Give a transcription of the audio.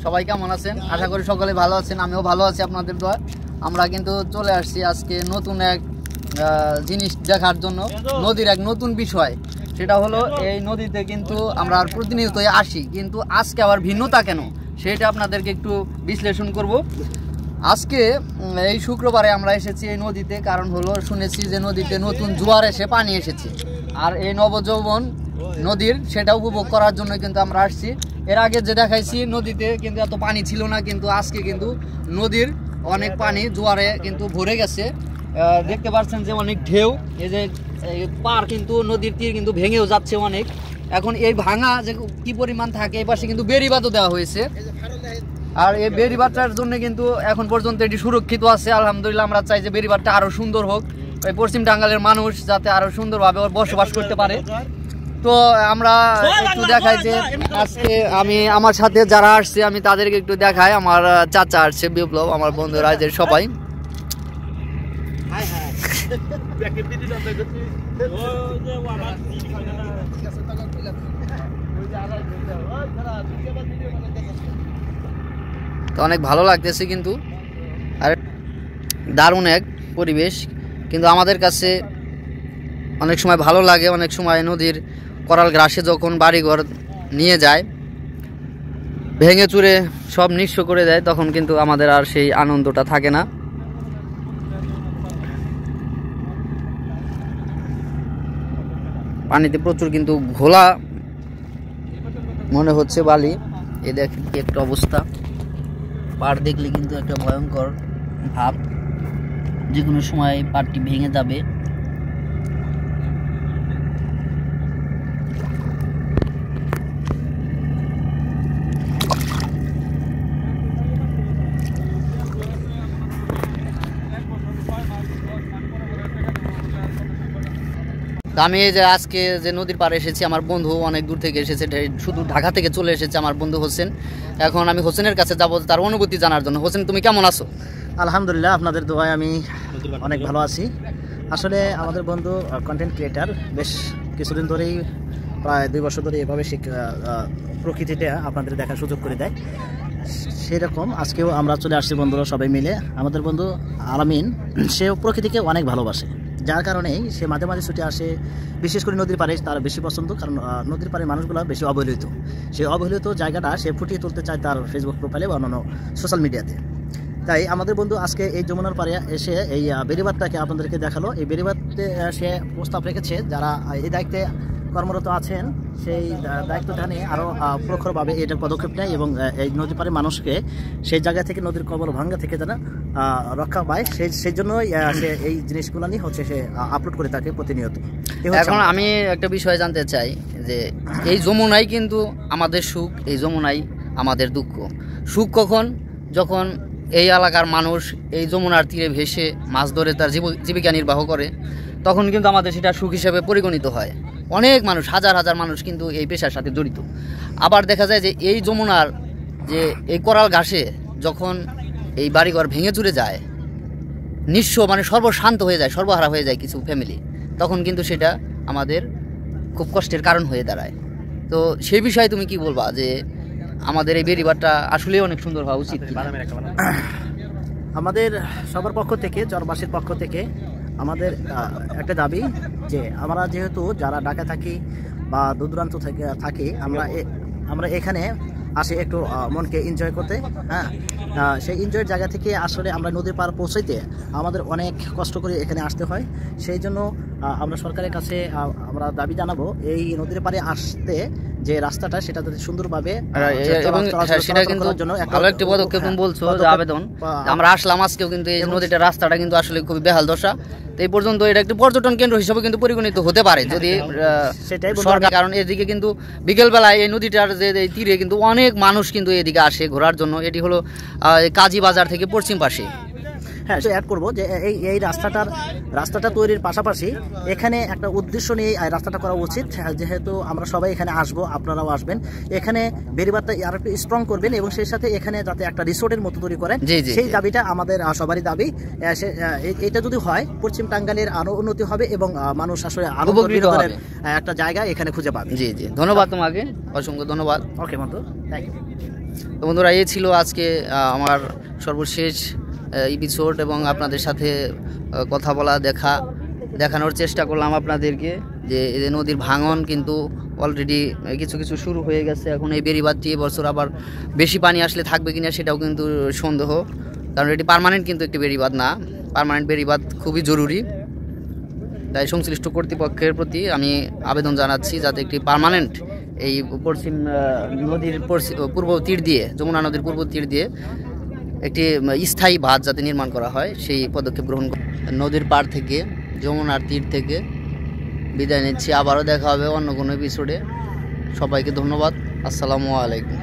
সবাই কেমন আছেন? আশা করি সকলে ভালো আছেন, আমিও ভালো আছি আপনাদের দোয়ায়। আমরা কিন্তু চলে আসছি আজকে নতুন এক জিনিস দেখার জন্য, নদীর এক নতুন বিষয়। সেটা হলো এই নদীতে কিন্তু আমরা প্রতিনিয়তই আসি, কিন্তু আজকে আবার ভিন্নতা কেন সেটা আপনাদেরকে একটু বিশ্লেষণ করব। আজকে এই শুক্রবারে আমরা এসেছি এই নদীতে, কারণ হলো শুনেছি যে নদীতে নতুন জোয়ার এসে পানি এসেছে, আর এই নবযৌবন নদীর সেটা উপভোগ করার জন্য কিন্তু আমরা আসছি। এর আগে যে দেখাইছি নদীতে কিন্তু এত পানি ছিল না, কিন্তু আজকে কিন্তু নদীর অনেক পানি জোয়ারে কিন্তু ভরে গেছে। দেখতে পাচ্ছেন যে অনেক ঢেউ, এই যে পার কিন্তু নদীর তীর কিন্তু ভেঙেও যাচ্ছে অনেক। এখন এই ভাঙা যে কি পরিমাণ থাকে, এই পাশে কিন্তু বেড়িবাঁধও দেওয়া হয়েছে, আর এই বেড়িবাঁধটার জন্য কিন্তু এখন পর্যন্ত এটি সুরক্ষিত আছে। আলহামদুলিল্লাহ, আমরা চাই যে বেড়িবাঁধটা আরও সুন্দর হোক, এই পশ্চিম টাঙ্গাইলের মানুষ যাতে আরও সুন্দরভাবে বসবাস করতে পারে। তো আমরা একটু দেখাই যে আজকে আমি আমার সাথে যারা আসছে আমি তাদেরকে একটু দেখাই। আমার চাচা আসছে, বিপ্লব, আমার বন্ধু রাজের সবাই। তো অনেক ভালো লাগতেছে কিন্তু, আর দারুণ এক পরিবেশ। কিন্তু আমাদের কাছে অনেক সময় ভালো লাগে, অনেক সময় নদীর করাল গ্রাসে যখন বাড়িঘর নিয়ে যায়, ভেঙে চুরে সব নিঃস্ব করে দেয়, তখন কিন্তু আমাদের আর সেই আনন্দটা থাকে না। পানিতে প্রচুর কিন্তু ঘোলা মনে হচ্ছে, বালি। এ দেখেন কি একটা অবস্থা, পাড় দেখলে কিন্তু একটা ভয়ঙ্কর ভাব, যে কোনো সময় পাড়টি ভেঙে যাবে। আমি এই যে আজকে যে নদীর পাড়ে এসেছি, আমার বন্ধু অনেক দূর থেকে এসেছে, শুধু ঢাকা থেকে চলে এসেছে আমার বন্ধু হোসেন। এখন আমি হোসেনের কাছে যাব তার অনুভূতি জানার জন্য। হোসেন, তুমি কেমন আছো? আলহামদুলিল্লাহ, আপনাদের দোয়ায় আমি অনেক ভালো আছি। আসলে আমাদের বন্ধু কন্টেন্ট ক্রিয়েটার, বেশ কিছুদিন ধরেই, প্রায় 2 বছর ধরে এভাবে প্রকৃতিটা আপনাদের দেখার সুযোগ করে দেয়। সেরকম আজকেও আমরা চলে আসছি বন্ধুরা সবাই মিলে। আমাদের বন্ধু আলামিন, সেও প্রকৃতিকে অনেক ভালোবাসে, যার কারণেই সে মাঝে মাঝে ছুটে আসে। বিশেষ করে নদীর পাড়ে তার বেশি পছন্দ, কারণ নদীর পাড়ে মানুষগুলো বেশি অবহেলিত। সেই অবহেলিত জায়গাটা সে ফুটিয়ে তুলতে চায় তার ফেসবুক প্রোফাইলে বা অন্যান্য সোশ্যাল মিডিয়াতে। তাই আমাদের বন্ধু আজকে এই যমুনার পাড়ে এসে এই বেড়িবাঁধটাকে আপনাদেরকে দেখালো। এই বেড়িবাঁধে সে প্রস্তাব রেখেছে, যারা এই দায়িত্বে কর্মরত আছেন সেই দায়িত্বটা নিয়ে আরও প্রখরভাবে এটার পদক্ষেপ নেয়, এবং এই নদী পাড়ে মানুষকে সেই জায়গা থেকে, নদীর কবল ভাঙ্গা থেকে যারা রক্ষা পায়, সেই জন্যই সে এই জিনিসগুলো নিয়ে সে আপলোড করে থাকে প্রতিনিয়ত। এখন আমি একটা বিষয় জানতে চাই যে এই যমুনাই কিন্তু আমাদের সুখ, এই যমুনাই আমাদের দুঃখ। সুখ কখন? যখন এই এলাকার মানুষ এই যমুনার তীরে ভেসে মাছ ধরে তার জীবিকা নির্বাহ করে, তখন কিন্তু আমাদের সেটা সুখ হিসেবে পরিগণিত হয়। অনেক মানুষ, হাজার হাজার মানুষ কিন্তু এই পেশার সাথে জড়িত। আবার দেখা যায় যে এই যমুনার যে এই করাল ঘাসে যখন এই বাড়িঘর ভেঙে চুরে যায়, নিঃস্ব মানে সর্বশান্ত হয়ে যায়, সর্বহারা হয়ে যায় কিছু ফ্যামিলি, তখন কিন্তু সেটা আমাদের খুব কষ্টের কারণ হয়ে দাঁড়ায়। তো সেই বিষয়ে তুমি কি বলবা যে আমাদের এই বেড়িবাঁধটা আসলেই অনেক সুন্দর হওয়া উচিত? আমাদের সবার পক্ষ থেকে, চরবাসীর পক্ষ থেকে আমাদের একটা দাবি যে আমরা যেহেতু যারা ঢাকা থাকি বা দূর দূরান্ত থেকে থাকি, আমরা এখানে আসি একটু মনকে এনজয় করতে। হ্যাঁ, সেই এনজয়ের জায়গা থেকে আসলে আমরা নদীর পাড় পৌঁছাইতে আমাদের অনেক কষ্ট করে এখানে আসতে হয়। সেই জন্য আমরা সরকারের কাছে আমরা দাবি জানাবো, এই নদীর পাড়ে আসতে যে রাস্তাটা, সেটা যদি সুন্দরভাবে, সেটা কিন্তু ভালো একটি পদক্ষেপ বলছো, আবেদন। আমরা আসলাম আজকেও, কিন্তু এই নদীটা রাস্তাটা কিন্তু আসলে খুবই বেহাল দশা। তো এই পর্যন্ত এটা একটি পর্যটন কেন্দ্র হিসেবে কিন্তু পরিগণিত হতে পারে যদি সেটাই সরকার, কারণ এদিকে কিন্তু বিকেলবেলায় এই নদীটার যে তীরে কিন্তু অনেক মানুষ কিন্তু এদিকে আসে ঘোরার জন্য। এটি হলো কাজী বাজার থেকে পশ্চিম পাশে। হ্যাঁ, অ্যাড করবো যে এই রাস্তাটা তৈরির পাশাপাশি এখানে একটা উদ্দেশ্য নিয়ে এই রাস্তাটা করা উচিত। যেহেতু আমরা সবাই এখানে আসবো, আপনারাও আসবেন, এখানে বেড়িবাঁধটা আর একটু স্ট্রং করবেন, এবং সেই সাথে এখানে যাতে একটা রিসোর্টের মতো তৈরি করেন, সেই দাবিটা আমাদের সবারই দাবি। এটা যদি হয়, পশ্চিম টাঙ্গাইলের আরো উন্নতি হবে এবং মানুষ আসলে আরো একটা জায়গা এখানে খুঁজে পাবে। জি জি, ধন্যবাদ তোমাকে, অসংখ্য ধন্যবাদ। ওকে বন্ধু, থ্যাংক ইউ। তো বন্ধুরা, এই ছিল আজকে আমার সর্বশেষ এপিসোড, এবং আপনাদের সাথে কথা বলা দেখানোর চেষ্টা করলাম আপনাদেরকে যে এই নদীর ভাঙন কিন্তু অলরেডি কিছু কিছু শুরু হয়ে গেছে। এখন এই বেড়িবাঁধটি এবছর আবার বেশি পানি আসলে থাকবে কিনা সেটাও কিন্তু সন্দেহ, কারণ এটি পার্মানেন্ট কিন্তু একটি বেড়িবাঁধ না। পার্মানেন্ট বেড়িবাঁধ খুবই জরুরি, তাই সংশ্লিষ্ট কর্তৃপক্ষের প্রতি আমি আবেদন জানাচ্ছি যাতে একটি পার্মানেন্ট এই পশ্চিম নদীর পূর্ব তীর দিয়ে, যমুনা নদীর পূর্ব তীর দিয়ে একটি স্থায়ী বাঁধ যাতে নির্মাণ করা হয় সেই পদক্ষেপ গ্রহণ করে। নদীর পাড় থেকে, যমুনার তীর থেকে বিদায় নিচ্ছি। আবারও দেখা হবে অন্য কোনো এপিসোডে। সবাইকে ধন্যবাদ। আসসালামু আলাইকুম।